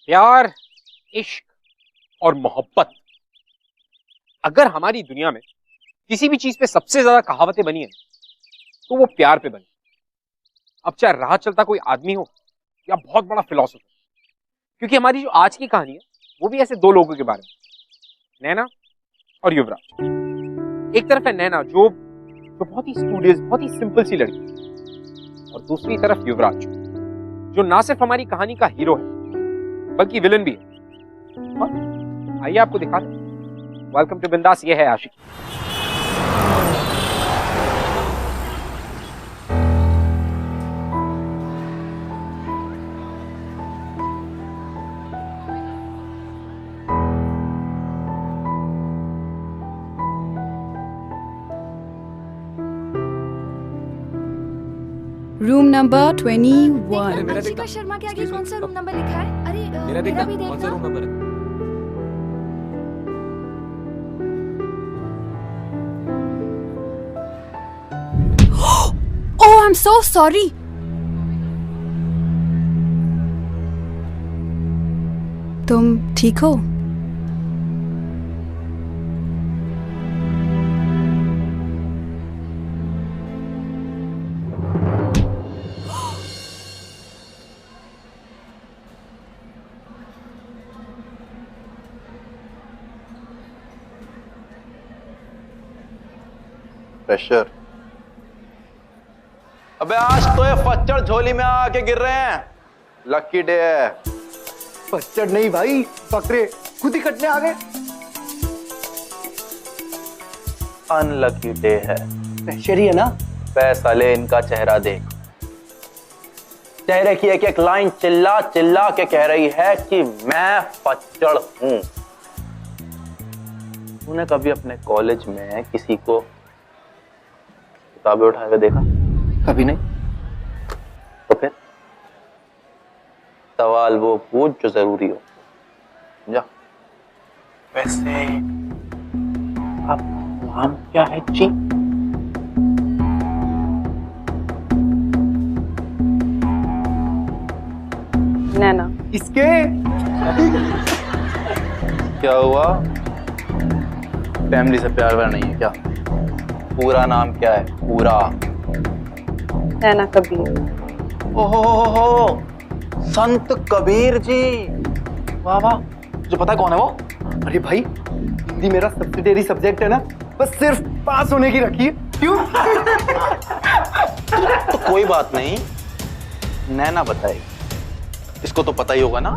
प्यार, इश्क और मोहब्बत, अगर हमारी दुनिया में किसी भी चीज पे सबसे ज्यादा कहावतें बनी है तो वो प्यार पे बनी। अब चाहे राह चलता कोई आदमी हो या बहुत बड़ा फिलोसोफर, क्योंकि हमारी जो आज की कहानी है वो भी ऐसे दो लोगों के बारे में, नैना और युवराज। एक तरफ है नैना जो बहुत ही स्टूडियस, बहुत ही सिंपल सी लड़की, और दूसरी तरफ युवराज जो ना सिर्फ हमारी कहानी का हीरो है बल्कि विलन भी है। और आइए आपको दिखाते हैं। वेलकम टू बिंदास, ये है आशिकी। Room number 21। अंशिका शर्मा के आगे कौन सा रूम नंबर लिखा है? अरे मेरा भी देखना देखना। कौन सा रूम नंबर है? Oh, I'm so sorry. तुम ठीक हो? प्रेशर। अबे आज तो ये फच्चड़ झोली में आके गिर रहे हैं। लकी डे है। फच्चड़ नहीं भाई, बकरे खुद ही कटने आ गए। अनलकी डे है। प्रेशर ही है ना। पैसा ले, इनका चेहरा देख। चेहरे की एक एक लाइन चिल्ला चिल्ला के कह रही है कि मैं फच्चड़ हूं। तूने कभी अपने कॉलेज में किसी को किताबें उठा के देखा? कभी नहीं। तो फिर सवाल वो पूछ जो जरूरी हो। जा। वैसे अब नाम क्या है जी? नैना। इसके क्या हुआ? फैमिली से प्यार व्यार नहीं है क्या? पूरा नाम क्या है? पूरा नैना कबीर। ओहो, संत कबीर जी। वाह वाह। तुझे पता है कौन है वो? अरे भाई, हिंदी मेरा सब्सिडियरी सब्जेक्ट है ना, बस सिर्फ पास होने की रखी है। क्यों? तो कोई बात नहीं, नैना बताएगी। इसको तो पता ही होगा ना।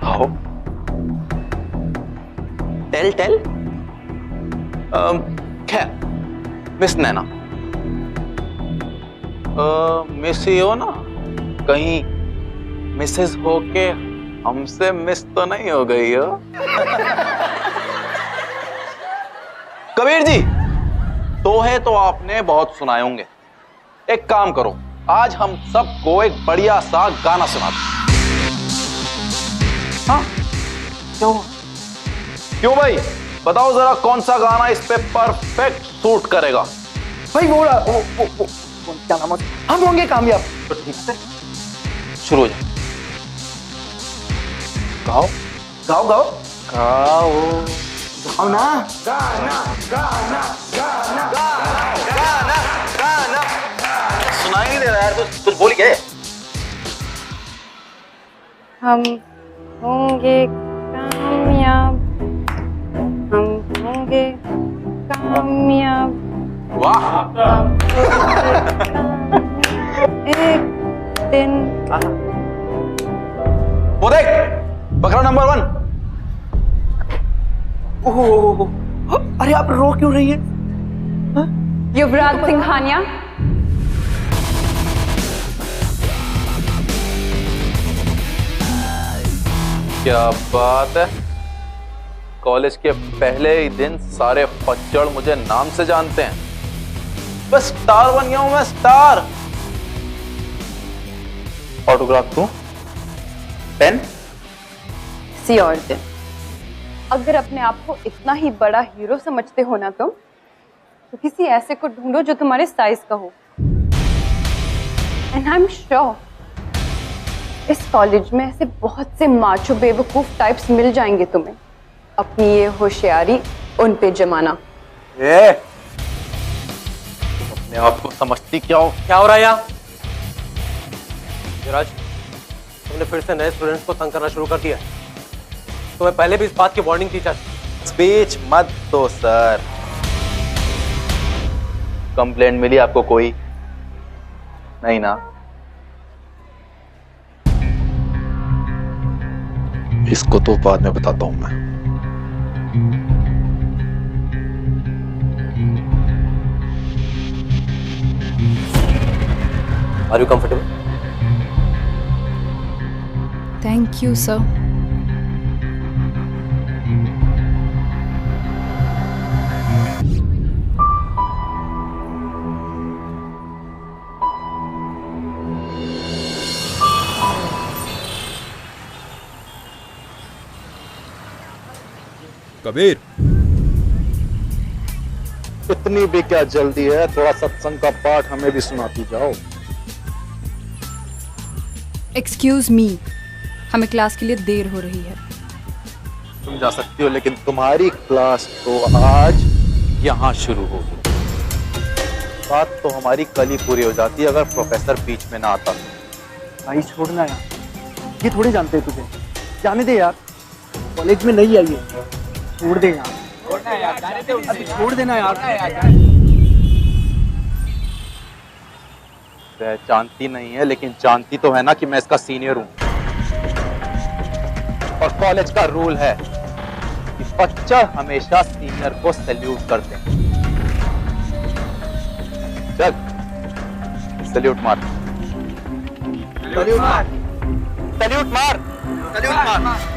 आओ। Tell tell. खैर, मिस नैना, मिस ही हो ना? कहीं मिसेस हो के हमसे मिस तो नहीं हो गई हो? कबीर जी, दोहे तो आपने बहुत सुनाए होंगे। एक काम करो, आज हम सबको एक बढ़िया सा गाना सुनाते। हाँ, क्यों भाई? बताओ जरा कौन सा गाना इस पे परफेक्ट सूट करेगा? भाई वो क्या नाम है? हम होंगे कामयाब। तो ठीक है, शुरू हो जाए। गाओ गाओ गाओ गाओ गाओ ना। गाना गाना गाना गाना गाना गाना। सुनाई नहीं दे रहा यार, कुछ बोल क्या? हम होंगे कामयाब, हम होंगे कामयाब। वाह। एक दिन। वो देख, बकरा नंबर 1। ओहो, अरे आप रो क्यों रही है? युवराज सिंघानिया। क्या बात है। कॉलेज के पहले ही दिन सारे फच्चड़ मुझे नाम से जानते हैं। बस स्टार बन गया हूं मैं, स्टार। ऑटोग्राफ दूं? पेन? किसी और दिन। अगर अपने आप को इतना ही बड़ा हीरो समझते हो ना तुम, तो किसी ऐसे को ढूंढो जो तुम्हारे साइज का हो। एंड आई एम श्योर इस कॉलेज में ऐसे बहुत से माचो बेवकूफ टाइप्स मिल जाएंगे तुम्हें, अपनी ये होशियारी उन पे जमाना। अपने आप को समझती क्या हो रहा है यहाँ? युवराज, तुमने फिर से नए स्टूडेंट्स को तंग करना शुरू कर दिया। तुम्हें पहले भी इस बात की वार्निंग दी जाती। स्पीच मत दो सर। कंप्लेंट मिली आपको कोई? नहीं ना? इसको तो बाद में बताता हूं मैं। Are you comfortable? Thank you sir. Kabir, इतनी भी क्या जल्दी है? थोड़ा सत्संग का पाठ हमें भी सुनाती जाओ। एक्सक्यूज मी, हमें क्लास के लिए देर हो रही है। तुम जा सकती हो, लेकिन तुम्हारी क्लास तो आज यहाँ शुरू होगी। बात तो हमारी कल ही पूरी हो जाती अगर प्रोफेसर बीच में ना आता। भाई छोड़ना यार, ये थोड़ी जानते हैं तुझे, जाने दे यार। कॉलेज में नहीं आई है, छोड़ दे यार। अभी छोड़ देना यार। जानती नहीं है, लेकिन जानती तो है ना कि मैं इसका सीनियर हूं। और कॉलेज का रूल है कि बच्चा हमेशा सीनियर को सैल्यूट करते हैं। चल, सैल्यूट मार। सैल्यूट मार, सैल्यूट मार, सैल्यूट मार।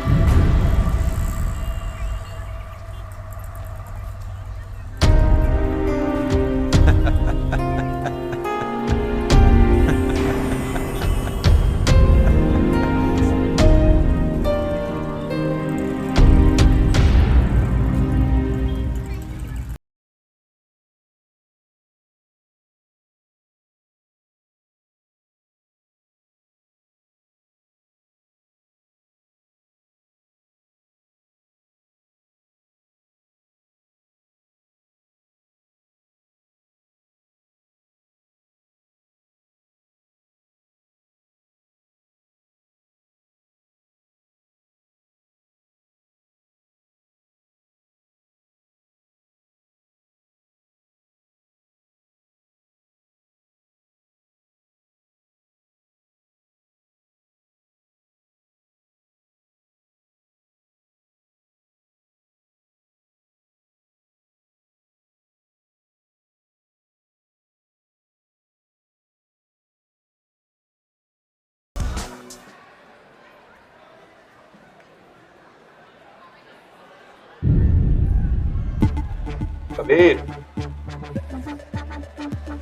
कबीर,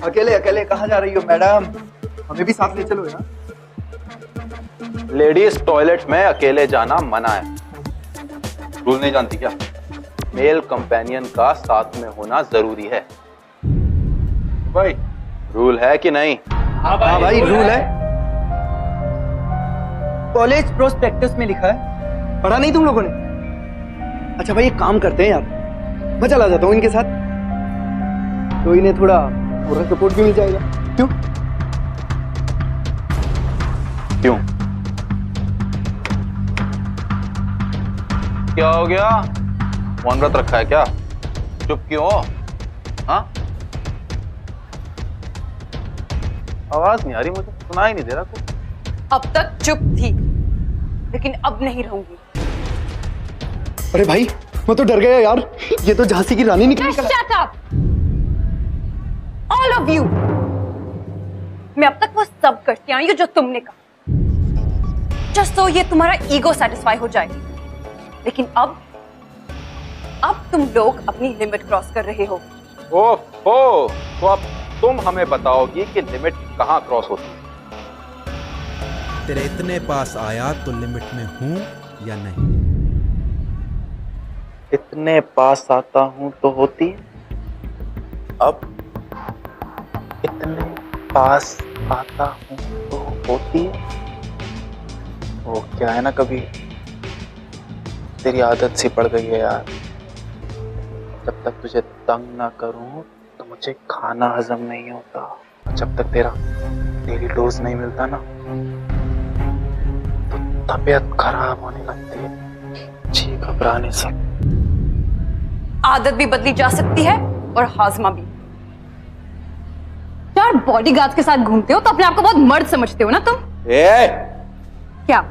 अकेले अकेले कहाँ जा रही हो मैडम? हमें भी साथ ले चलो यार। लेडीज टॉयलेट में अकेले जाना मना है। रूल नहीं जानती क्या? मेल कंपेनियन का साथ में होना जरूरी है। भाई, रूल है कि नहीं? हाँ भाई, रूल है। कॉलेज प्रोस्पेक्टस में लिखा है, पढ़ा नहीं तुम लोगों ने? अच्छा भाई, एक काम करते हैं यार, मैं चला जाता हूँ इनके साथ, तो इन्हें थोड़ा मोरल सपोर्ट भी मिल जाएगा। क्यों? क्यों? क्या हो गया? मौन व्रत रखा है क्या? चुप क्यों हो? हाँ? आवाज नहीं आ रही, मुझे सुनाई नहीं दे रहा कुछ। अब तक चुप थी, लेकिन अब नहीं रहूंगी। अरे भाई, मैं तो डर गया यार, ये तो झांसी की रानी निकली। Shut up! All of you! मैं अब तक वो सब करती आई हूँ जो तुमने कहा, जस्ट तो ये तुम्हारा ईगो सेटिस्फाई हो जाए। लेकिन अब तुम लोग अपनी लिमिट क्रॉस कर रहे हो। ओहो, तो अब तुम हमें बताओगी कि लिमिट कहाँ क्रॉस होती है? तेरे इतने पास आया तो लिमिट में हूं या नहीं? इतने पास आता हूं तो होती है। अब इतने पास आता हूं तो होती है। वो क्या है ना, कभी तेरी आदत सी पड़ गई है यार। जब तक तुझे तंग ना करूं तो मुझे खाना हजम नहीं होता। जब तक तेरा डेली डोज नहीं मिलता ना तो तबीयत खराब होने लगती है, जी घबराने से। आदत भी बदली जा सकती है और हाजमा भी। यार बॉडीगार्ड के साथ घूमते हो तो अपने आप को बहुत मर्द समझते हो ना तुम? क्या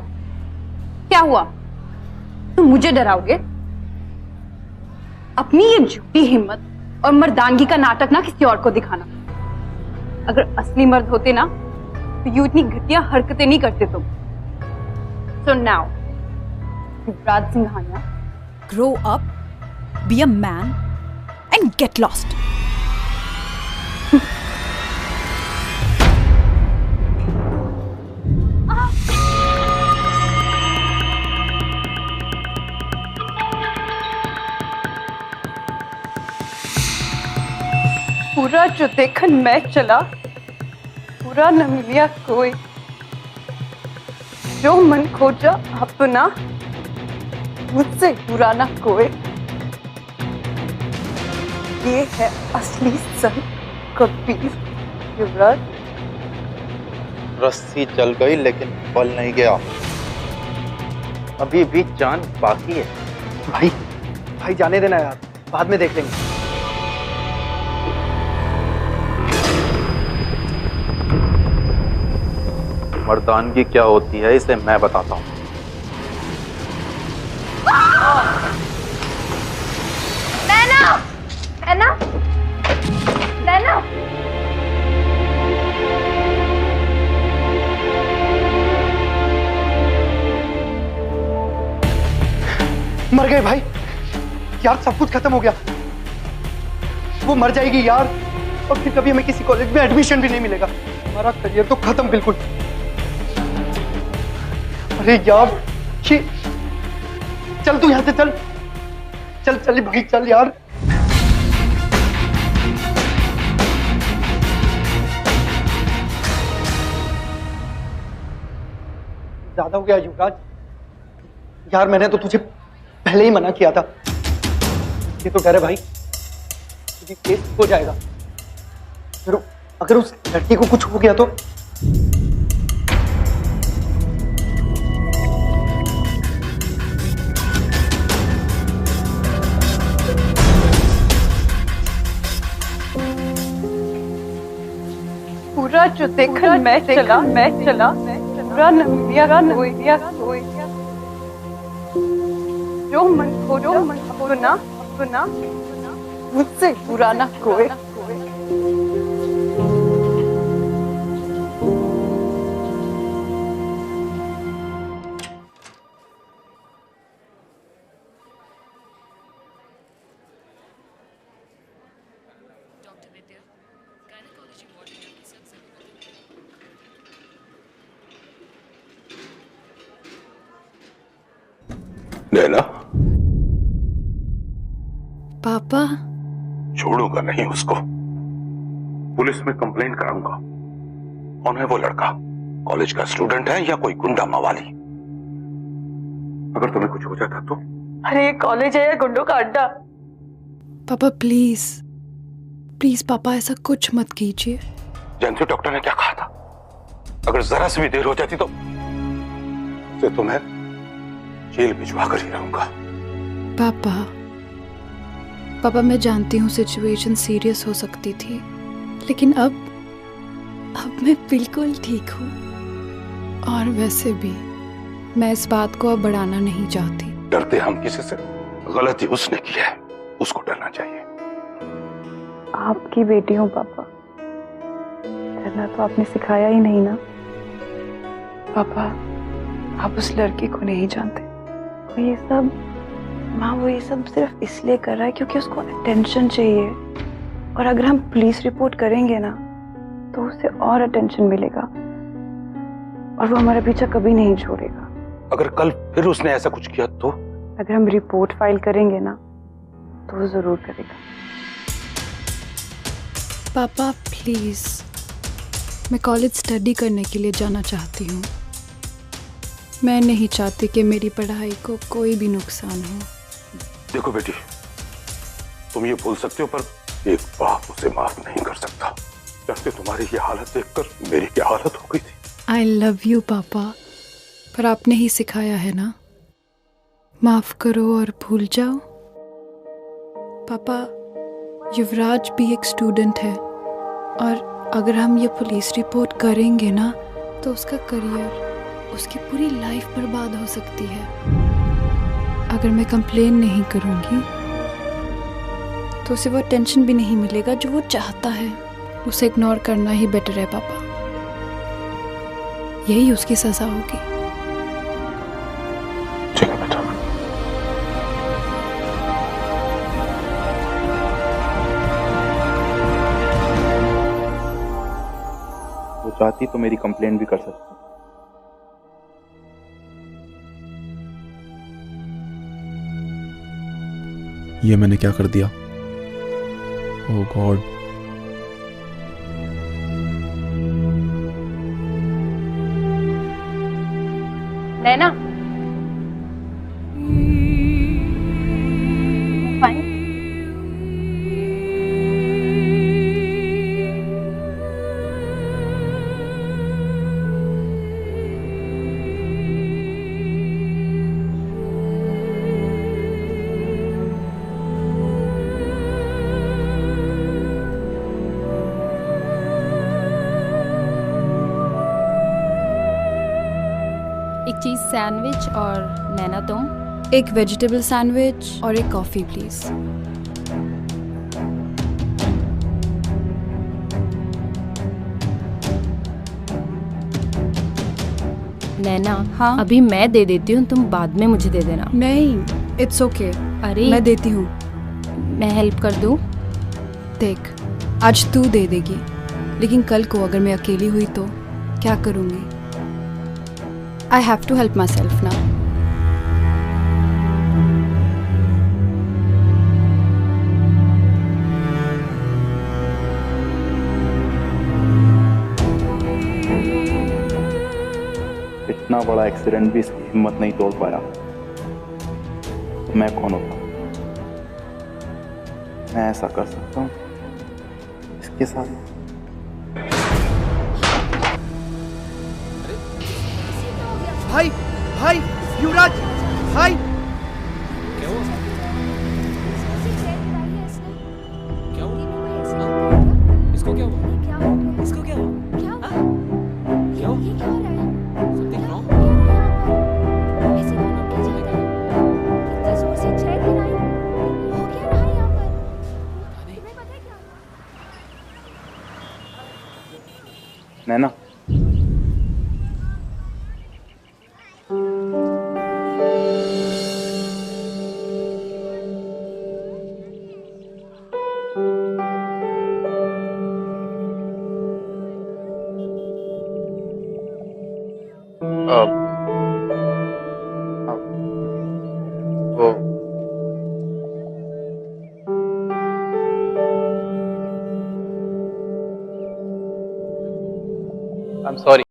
क्या हुआ? तुम मुझे डराओगे? अपनी ये झूठी हिम्मत और मर्दानगी का नाटक ना किसी और को दिखाना। अगर असली मर्द होते ना तो यूं इतनी घटिया हरकतें नहीं करते तुम। So now Yuvraj Singhania, grow up, be a man and get lost. पूरा जो देखन मैं चला, पूरा न मिलिया कोई। जो मन खोजा अपना, मुझसे बुरा ना कोई। ये है असली संत कबीर। युवराज, रस्सी चल गई लेकिन बल नहीं गया, अभी भी जान बाकी है। भाई भाई जाने देना यार, बाद में देख लेंगे। मर्दानगी क्या होती है इसे मैं बताता हूँ। नैना, नैना, नैना। मर गए भाई यार, सब कुछ खत्म हो गया। वो मर जाएगी यार, और फिर कभी हमें किसी कॉलेज में एडमिशन भी नहीं मिलेगा। हमारा करियर तो खत्म बिल्कुल। अरे यार ये, चल तू यहाँ से चल चल चल भाई चल यार। ज्यादा हो गया युवराज यार, मैंने तो तुझे पहले ही मना किया था। ये तो डर है भाई तुझे केस हो जाएगा, फिर अगर उस लड़की को कुछ हो गया तो। पूरा जो देखा मैं चला पूरा न मिलिया कोई। जो मन अपना मुझसे बुरा ना कोई। नैना, पापा, छोड़ूंगा नहीं उसको, पुलिस में कंप्लेंट कराऊंगा। कौन है वो लड़का? कॉलेज का स्टूडेंट है या कोई गुंडा मवाली? अगर तुम्हें कुछ हो जाता तो? अरे कॉलेज है या गुंडों का अड्डा? पापा प्लीज प्लीज पापा ऐसा कुछ मत कीजिए। जानते हो डॉक्टर ने क्या कहा था? अगर जरा सी भी देर हो जाती तो तुम्हें जेल भिजवा कर ही रहूंगा। पापा मैं जानती हूँ सिचुएशन सीरियस हो सकती थी, लेकिन अब मैं बिल्कुल ठीक हूँ। और वैसे भी मैं इस बात को अब बढ़ाना नहीं चाहती। डरते हम किसी से? गलती उसने की है, उसको डरना चाहिए। आपकी बेटी हूँ पापा, डरना तो आपने सिखाया ही नहीं ना। पापा आप उस लड़की को नहीं जानते। वो ये सब वो ये सब सिर्फ इसलिए कर रहा है क्योंकि उसको अटेंशन चाहिए, और अगर हम पुलिस रिपोर्ट करेंगे ना तो उसे और अटेंशन मिलेगा और वो हमारा पीछा कभी नहीं छोड़ेगा। अगर कल फिर उसने ऐसा कुछ किया तो? अगर हम रिपोर्ट फाइल करेंगे ना तो वो जरूर करेगा। पापा प्लीज, मैं कॉलेज स्टडी करने के लिए जाना चाहती हूँ। मैं नहीं चाहती कि मेरी पढ़ाई को कोई भी नुकसान हो। देखो बेटी, तुम ये भूल सकते हो पर एक बाप उसे माफ नहीं कर सकता। जैसे तुम्हारी ये हालत देखकर मेरी क्या हालत हो गई थी। आई लव यू पापा, पर आपने ही सिखाया है ना, माफ करो और भूल जाओ। पापा, युवराज भी एक स्टूडेंट है और अगर हम ये पुलिस रिपोर्ट करेंगे ना तो उसका करियर, उसकी पूरी लाइफ बर्बाद हो सकती है। अगर मैं कंप्लेन नहीं करूँगी तो उसे वो टेंशन भी नहीं मिलेगा जो वो चाहता है। उसे इग्नोर करना ही बेटर है पापा, यही उसकी सजा होगी। ठीक है बेटा। वो चाहती तो मेरी कंप्लेंट भी कर सकती। ये मैंने क्या कर दिया? ओह गॉड। नैना, फाइन। एक चीज सैंडविच और नैना तुम? एक वेजिटेबल सैंडविच और एक कॉफी प्लीज। नैना, हाँ अभी मैं दे देती हूँ, तुम बाद में मुझे दे देना। नहीं, इट्स ओके। अरे मैं देती हूँ। मैं हेल्प कर दूँ? देख, आज तू दे देगी, लेकिन कल को अगर मैं अकेली हुई तो क्या करूँगी? I have to help myself now. इतना बड़ा एक्सीडेंट भी इसकी हिम्मत नहीं तोड़ पाया। तो मैं कौन होता? मैं ऐसा कर सकता हूँ इसके साथ? भाई, भाई, युवराज, भाई। क्या हुआ? क्या हुआ? इसको क्या हुआ? इसको क्या हुआ? क्या हुआ? क्या हुआ? ये क्या हो रहा है? Something wrong? ऐसे दोनों की जगह इतनी जोर से चेक गिराई, हो क्या रहा है यहाँ पर? तुम्हें पता है क्या? नैना, I'm sorry.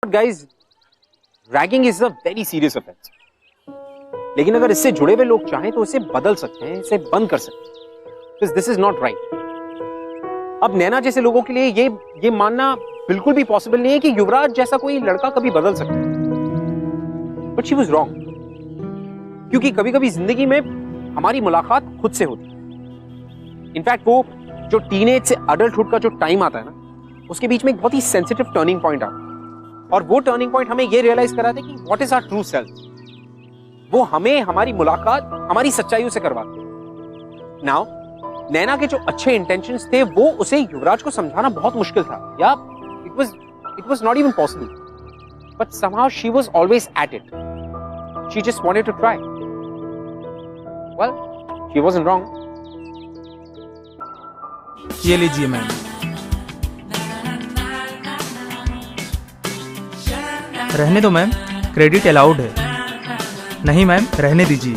Guys, ragging is a very serious offence. लेकिन अगर इससे जुड़े हुए लोग चाहें तो इसे बदल सकते हैं, इसे बंद कर सकते हैं। This is not right. अब नैना जैसे लोगों के लिए ये मानना बिल्कुल भी पॉसिबल नहीं है कि युवराज जैसा कोई लड़का कभी बदल सकता है। बट शी वाज रॉन्ग, क्योंकि कभी कभी जिंदगी में हमारी मुलाकात खुद से होती है। इनफैक्ट वो जो टीनेज से अडल्टहुड का जो टाइम आता है ना, उसके बीच में एक बहुत ही सेंसिटिव टर्निंग पॉइंट आता है। और वो टर्निंग पॉइंट हमें ये रियलाइज कराते हैं कि what is our true self. वो हमें हमारी मुलाकात हमारी सच्चाइयों से करवाते हैं। नाउ नैना के जो अच्छे इंटेंशंस थे वो उसे युवराज को समझाना बहुत मुश्किल था, या it was not even possible, but somehow she was always at it. She just wanted to try. Well, she wasn't wrong. ये लीजिए मैम. रहने दो मैम, क्रेडिट अलाउड है. नहीं मैम, रहने दीजिए.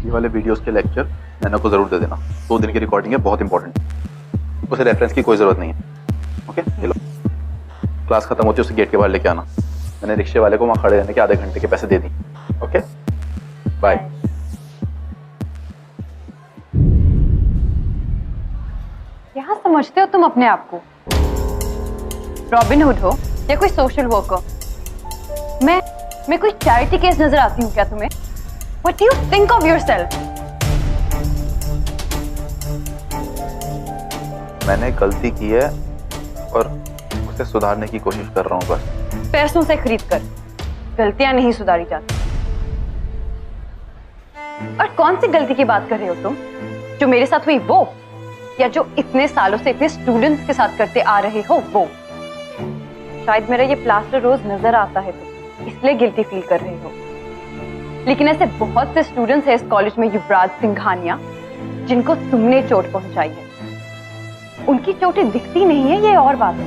ये वाले वीडियोस के लेक्चर नैना को जरूर दे देना. 2 दिन की रिकॉर्डिंग है, बहुत इंपॉर्टेंट. उसे रेफरेंस की कोई जरूरत नहीं है. ओके, ये लो. क्लास खत्म होती है उसे गेट के बाहर लेके आना. मैंने रिक्शे वाले को वहां खड़े रहने के आधे घंटे के पैसे दे दी. Okay, bye. क्या समझते हो तुम अपने आप को? रॉबिन हुड हो या कोई सोशल वर्कर? मैं कोई चैरिटी केस नजर आती हूँ क्या तुम्हें? What do you think of yourself? मैंने गलती की है और उसे सुधारने की कोशिश कर रहा हूँ बस. पैसों से खरीद कर गलतियां नहीं सुधारी जाती. और कौन सी गलती की बात कर रहे हो तुम? जो मेरे साथ हुई वो, या जो इतने सालों से इतने स्टूडेंट्स के साथ करते आ रहे हो वो? शायद मेरा ये प्लास्टर रोज नजर आता है तुम इसलिए गिल्टी फील कर रहे हो. लेकिन ऐसे बहुत से स्टूडेंट्स हैं इस कॉलेज में युवराज सिंघानिया जिनको तुमने चोट पहुंचाई है. उनकी चोटें दिखती नहीं है, ये और बात है.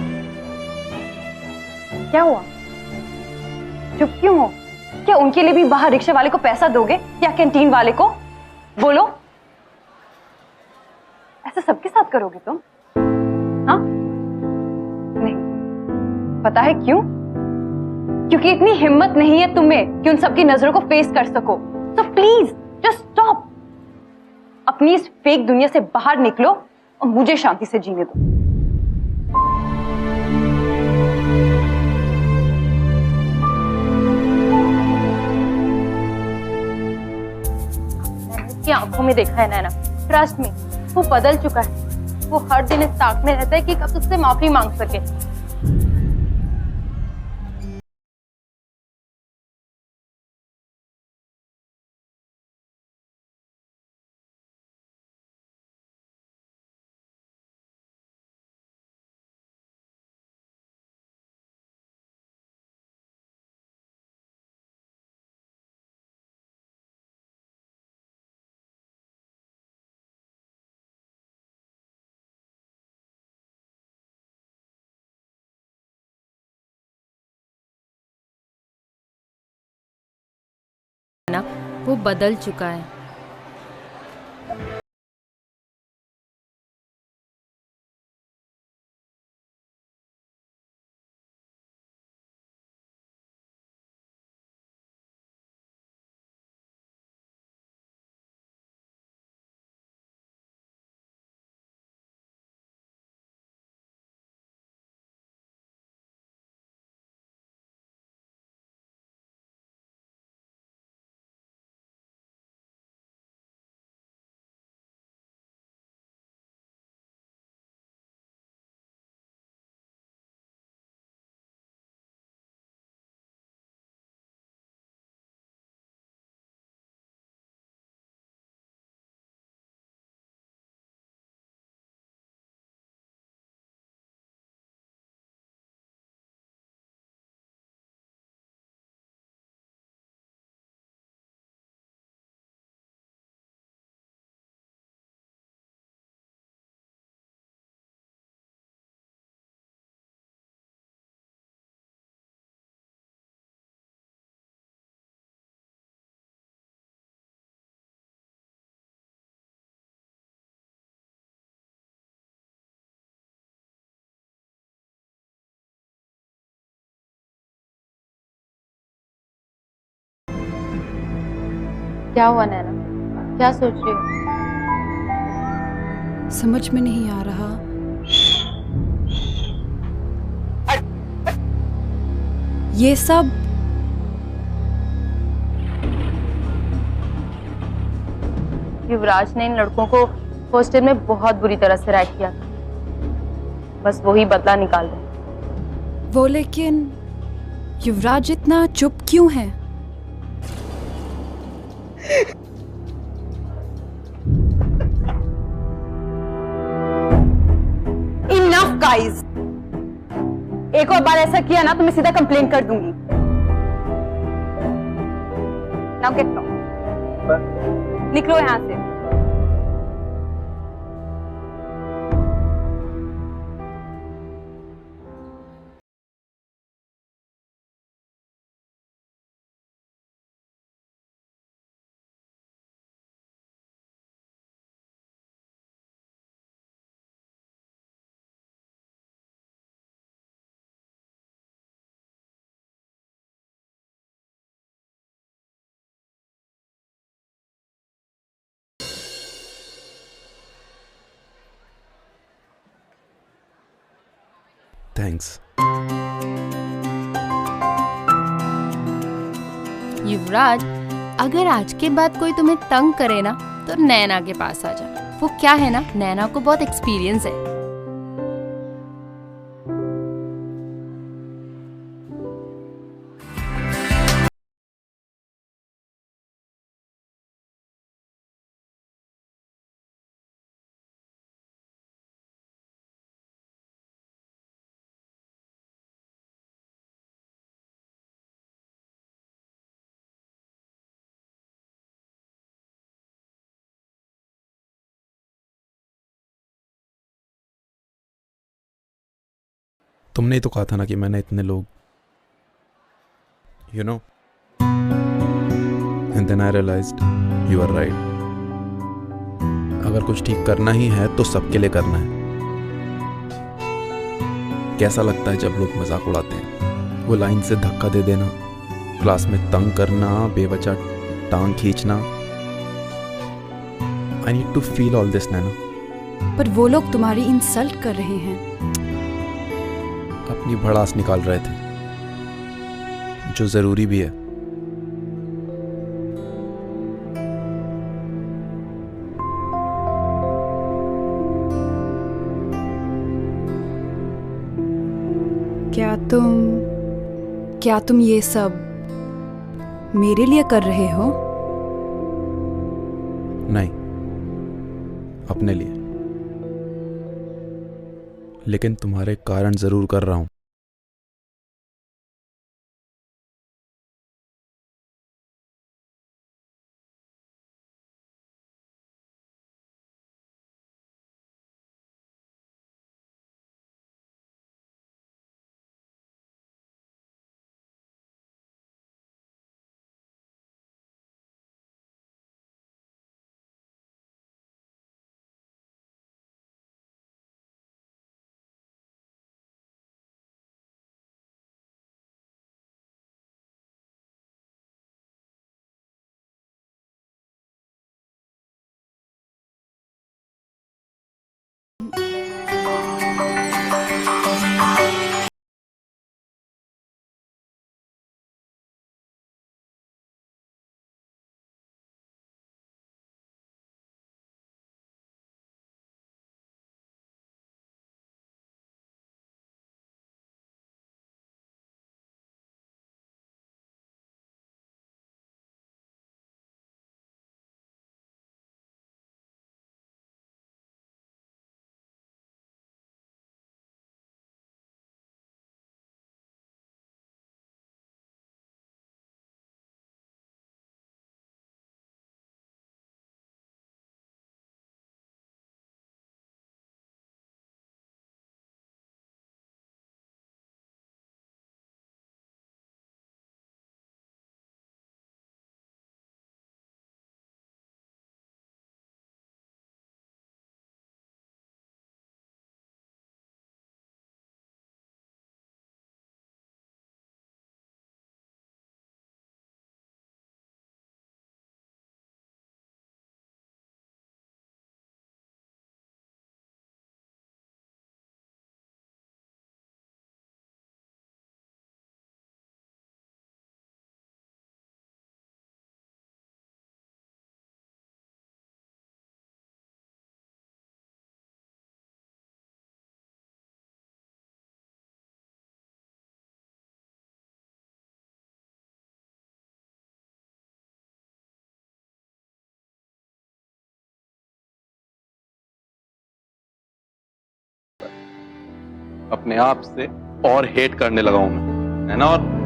क्या हुआ? चुप क्यों हो? क्या उनके लिए भी बाहर रिक्शे वाले को पैसा दोगे या कैंटीन वाले को? बोलो. ऐसा सबके साथ करोगे तुम? हाँ? नहीं. पता है क्यों? क्योंकि इतनी हिम्मत नहीं है तुम्हें कि उन सबकी नजरों को फेस कर सको. तो प्लीज जस्ट स्टॉप. अपनी इस फेक दुनिया से बाहर निकलो और मुझे शांति से जीने दो. मैंने उसकी आंखों में देखा है नैना. ट्रस्ट में वो बदल चुका है. वो हर दिन इस ताक में रहता है कि कब उससे माफी मांग सके. वो बदल चुका है. क्या हुआ नैना, क्या सोच रही हो? समझ में नहीं आ रहा। ये सब युवराज ने इन लड़कों को हॉस्टल में बहुत बुरी तरह से रैक किया था, बस वही बदला निकाल रहे। वो, लेकिन युवराज इतना चुप क्यों है? इनफ गाइस, एक और बार ऐसा किया ना तो मैं सीधा कंप्लेन कर दूंगी। नाउ गेट आउट, निकलो यहां से। थैंक्स। युवराज, अगर आज के बाद कोई तुम्हें तंग करे ना तो नैना के पास आ जा। वो क्या है ना, नैना को बहुत एक्सपीरियंस है। तुमने ही तो कहा था ना कि मैंने इतने लोग, you know, and then I realised you are right. अगर कुछ ठीक करना ही है तो सबके लिए करना है। कैसा लगता है जब लोग मजाक उड़ाते हैं, वो लाइन से धक्का दे देना, क्लास में तंग करना, बेवजह टांग खींचना। I need to feel all this Naina. पर वो लोग तुम्हारी इंसल्ट कर रहे हैं। अपनी भड़ास निकाल रहे थे, जो जरूरी भी है। क्या तुम ये सब मेरे लिए कर रहे हो? नहीं, अपने लिए। लेकिन तुम्हारे कारण जरूर कर रहा हूं। अपने आप से और हेट करने लगा हूं मैं, है ना? और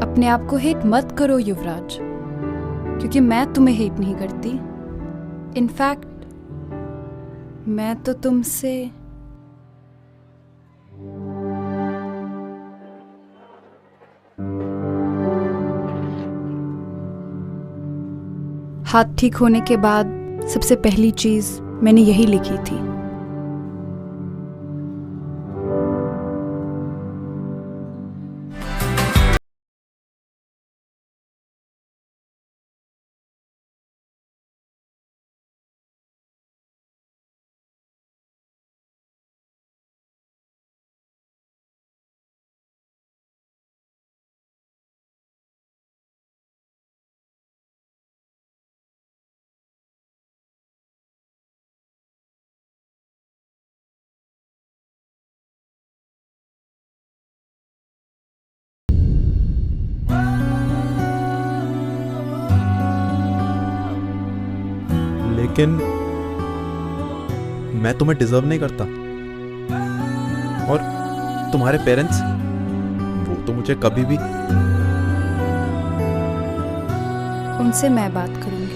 अपने आप को हेट मत करो युवराज, क्योंकि मैं तुम्हें हेट नहीं करती। इनफैक्ट मैं तो तुमसे हाथ ठीक होने के बाद सबसे पहली चीज मैंने यही लिखी थी। लेकिन मैं तुम्हें डिजर्व नहीं करता, और तुम्हारे पेरेंट्स, वो तो मुझे कभी भी। उनसे मैं बात करूंगी।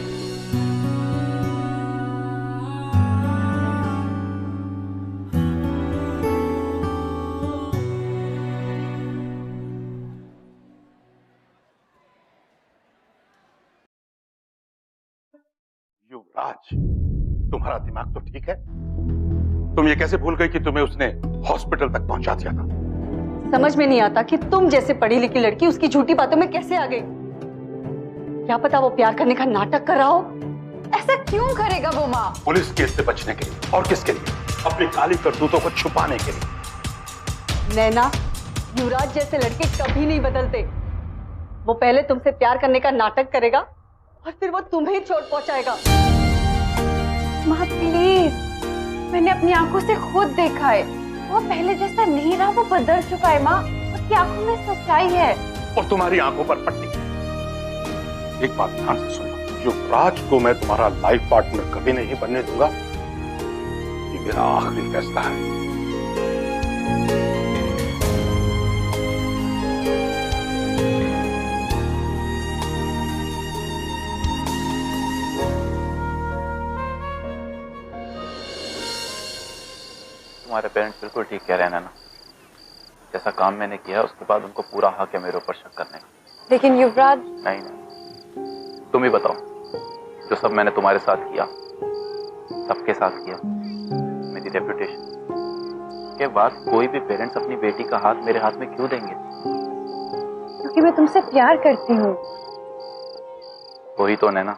युवराज, तुम्हारा दिमाग तो ठीक है? तुम ये कैसे भूल गई कि तुम्हें उसने हॉस्पिटल तक पहुंचा दिया था? समझ में नहीं आता कि तुम जैसे पढ़ी लिखी लड़की उसकी झूठी बातों में कैसे आ गई। क्या पता वो प्यार करने का नाटक कर रहा हो। ऐसा क्यों करेगा वो माँ? पुलिस केस से बचने के लिए, और किसके लिए? अपनी काली करतूतों को छुपाने के लिए। नैना, युवराज जैसे लड़के कभी नहीं बदलते। वो पहले तुमसे प्यार करने का नाटक करेगा और फिर वो तुम्हें चोट पहुंचाएगा। माँ प्लीज, मैंने अपनी आंखों से खुद देखा है, वो पहले जैसा नहीं रहा, वो बदल चुका है माँ। उसकी आंखों में सच्चाई है। और तुम्हारी आंखों पर पट्टी। एक बात ध्यान से सुनना, युवराज को मैं तुम्हारा लाइफ पार्टनर कभी नहीं बनने दूंगा। ये मेरा आखिरी फैसला है। तुम्हारे पेरेंट्स बिल्कुल ठीक कह रहे हैं ना। जैसा काम मैंने किया उसके बाद उनको पूरा हक है मेरे ऊपर शक करने का। लेकिन युवराज, नहीं, तुम ही बताओ, जो सब मैंने तुम्हारे साथ किया, सबके साथ किया, मेरी रेपुटेशन के बाद कोई भी पेरेंट्स अपनी बेटी का हाथ मेरे हाथ में क्यों देंगे? क्योंकि मैं तुमसे प्यार करती हूँ। वही तो नैना,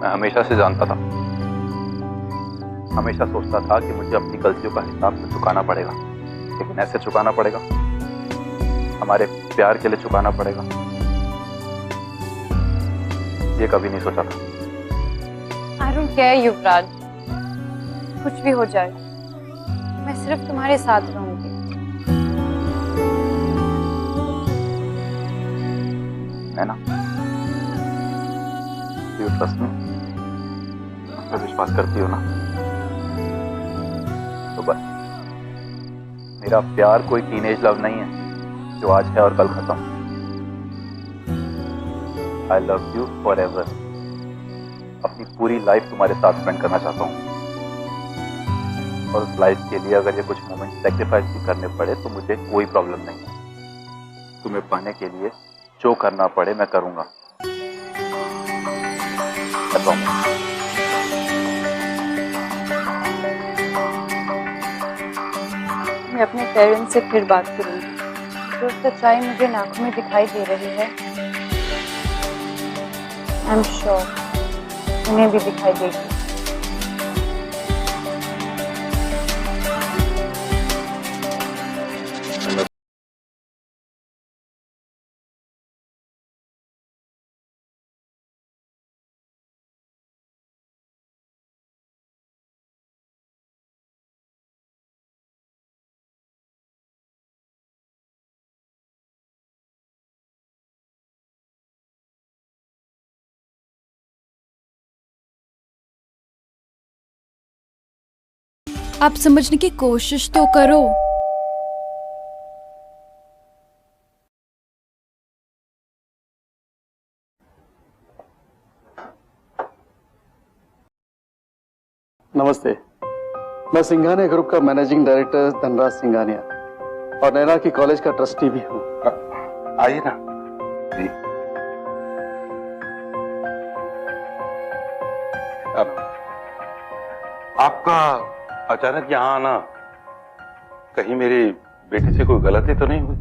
मैं हमेशा से जानता था, हमेशा सोचता था कि मुझे अपनी गलतियों का हिसाब तो चुकाना पड़ेगा, लेकिन ऐसे चुकाना पड़ेगा, हमारे प्यार के लिए चुकाना पड़ेगा, ये कभी नहीं सोचा था। आई डोंट केयर युवराज, कुछ भी हो जाए, मैं सिर्फ तुम्हारे साथ रहूंगी। नैना, यू ट्रस्ट मी? मुझ पर विश्वास करती हो ना? तो बस, मेरा प्यार कोई टीनेज लव नहीं है जो आज है और कल खत्म। I love you for ever. अपनी पूरी लाइफ तुम्हारे साथ स्पेंड करना चाहता हूँ, और उस लाइफ के लिए अगर ये कुछ मोमेंट सेक्रीफाइस भी करने पड़े तो मुझे कोई प्रॉब्लम नहीं है। तुम्हें पाने के लिए जो करना पड़े मैं करूंगा। मैं अपने पेरेंट्स से फिर बात करूंगी। जो सच्चाई मुझे आंखों में दिखाई दे रही है, आई एम श्योर उन्हें भी दिखाई देगी। आप समझने की कोशिश तो करो। नमस्ते, मैं सिंघानिया ग्रुप का मैनेजिंग डायरेक्टर धनराज सिंघानिया और नैना की कॉलेज का ट्रस्टी भी हूँ। आइए ना जी। आपका अचानक यहाँ आना, कहीं मेरी बेटी से कोई गलती तो नहीं हुई?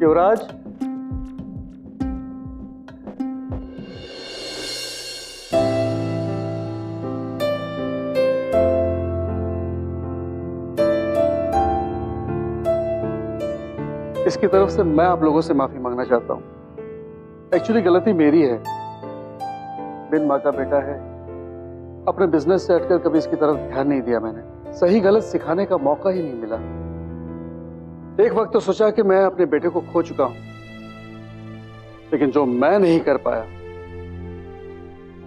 युवराज, इसकी तरफ से मैं आप लोगों से माफी मांगना चाहता हूँ। एक्चुअली गलती मेरी है। बिन माँ का बेटा है, अपने बिजनेस से हटकर कभी इसकी तरफ ध्यान नहीं दिया मैंने। सही गलत सिखाने का मौका ही नहीं मिला। एक वक्त तो सोचा कि मैं अपने बेटे को खो चुका हूं, लेकिन जो मैं नहीं कर पाया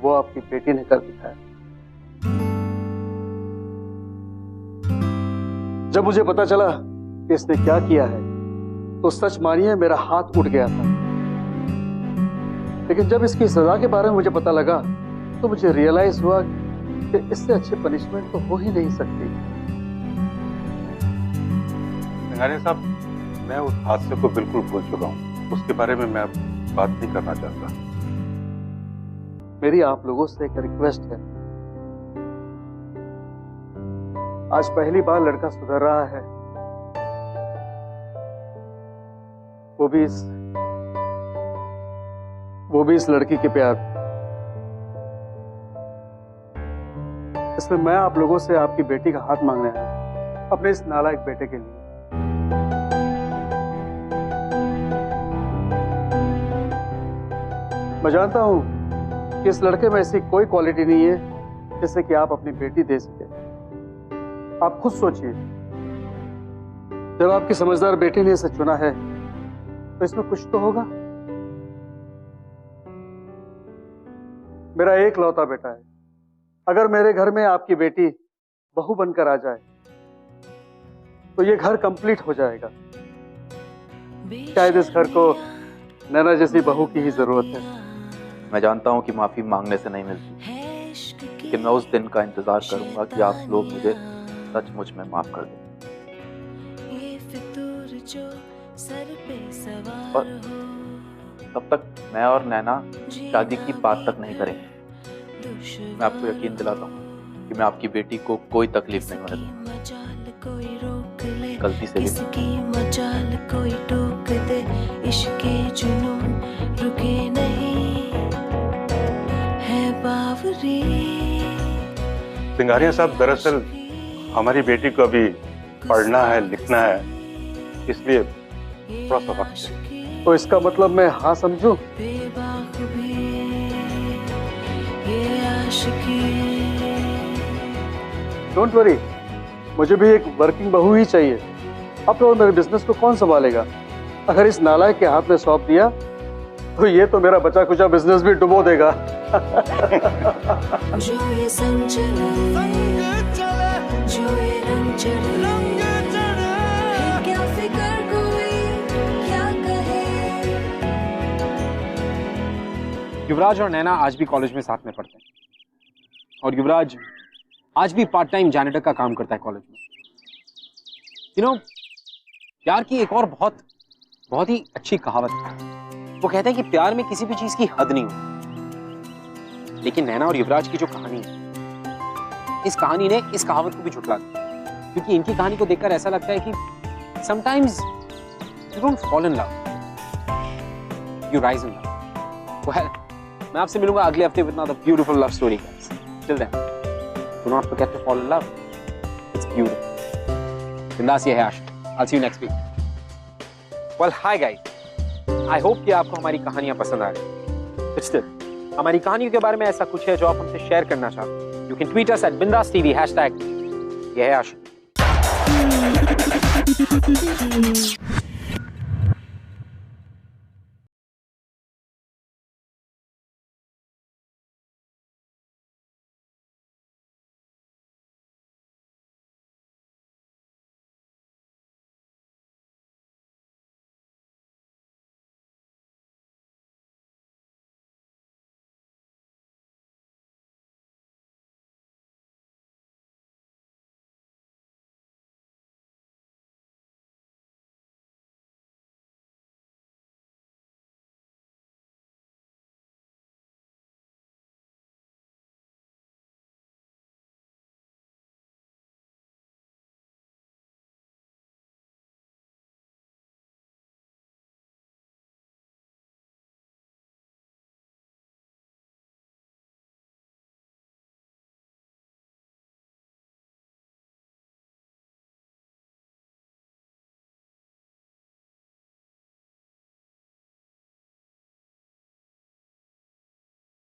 वो आपकी बेटी ने कर दिखाया। जब मुझे पता चला कि इसने क्या किया है तो सच मानिए मेरा हाथ उठ गया था। लेकिन जब इसकी सजा के बारे में मुझे पता लगा तो मुझे रियलाइज हुआ कि इससे अच्छी पनिशमेंट तो हो ही नहीं सकती। सिंघानिया साहब, मैं उस हादसे को बिल्कुल भूल चुका हूँ। उसके बारे में मैं अब बात नहीं करना चाहता। मेरी आप लोगों से एक रिक्वेस्ट है। आज पहली बार लड़का सुधर रहा है, वो भी इस लड़की के प्यार। इसमें मैं आप लोगों से आपकी बेटी का हाथ मांगने आया, अपने इस नालायक बेटे के लिए। मैं जानता हूं कि इस लड़के में ऐसी कोई क्वालिटी नहीं है जिससे कि आप अपनी बेटी दे सके। आप खुद सोचिए, जब आपकी समझदार बेटी ने इसे चुना है तो इसमें कुछ तो होगा। मेरा एक लौता बेटा है। अगर मेरे घर में आपकी बेटी बहू बनकर आ जाए तो ये घर कंप्लीट हो जाएगा। शायद इस घर को नैना जैसी बहू की ही जरूरत है। मैं जानता हूं कि माफी मांगने से नहीं मिलती, लेकिन मैं उस दिन का इंतजार करूंगा कि आप लोग मुझे सचमुच में माफ कर दें। और तब तक मैं और नैना शादी की बात तक नहीं करेंगे। मैं आपको यकीन दिलाता हूँ कि मैं आपकी बेटी को कोई तकलीफ नहीं होने दूंगा। गलती से भी कोई टोक दे, इश्क़े जुनून रुके नहीं है बावरी। सिंघानिया साहब, दरअसल हमारी बेटी को अभी पढ़ना है, लिखना है, इसलिए थोड़ा सा वक्त है। तो इसका मतलब मैं हाँ समझूं? डोंट वरी, मुझे भी एक वर्किंग बहू ही चाहिए। अब तो मेरे बिजनेस को कौन संभालेगा? अगर इस नालायक के हाथ में सौंप दिया तो ये तो मेरा बचा कुचा बिजनेस भी डुबो देगा। जो ये संग चले, जो ये रंग चढ़े, क्या फिक्र कोई क्या कहे। युवराज और नैना आज भी कॉलेज में साथ में पढ़ते हैं और युवराज आज भी पार्ट टाइम जैनिटर का काम करता है कॉलेज में। यू नो, प्यार की एक और बहुत ही अच्छी कहावत है। वो कहते हैं कि प्यार में किसी भी चीज की हद नहीं होती। लेकिन नैना और युवराज की जो कहानी है, इस कहानी ने इस कहावत को भी झुठला दिया। क्योंकि इनकी कहानी को देखकर ऐसा लगता है कि sometimes you don't fall in love, you rise in love. Well, मैं आपसे मिलूंगा अगले हफ्ते with another beautiful love story guys. Till then, do not forget to fall in love. It's beautiful. बिंदास, ये है आशिक। I'll see you next week. Well, hi guys. I hope कि आपको हमारी कहानियां पसंद आ रही। But still, हमारी कहानियों के बारे में ऐसा कुछ है जो आप हमसे शेयर करना चाहते हैं। You can tweet us at Bindas TV #. ये है आशिक।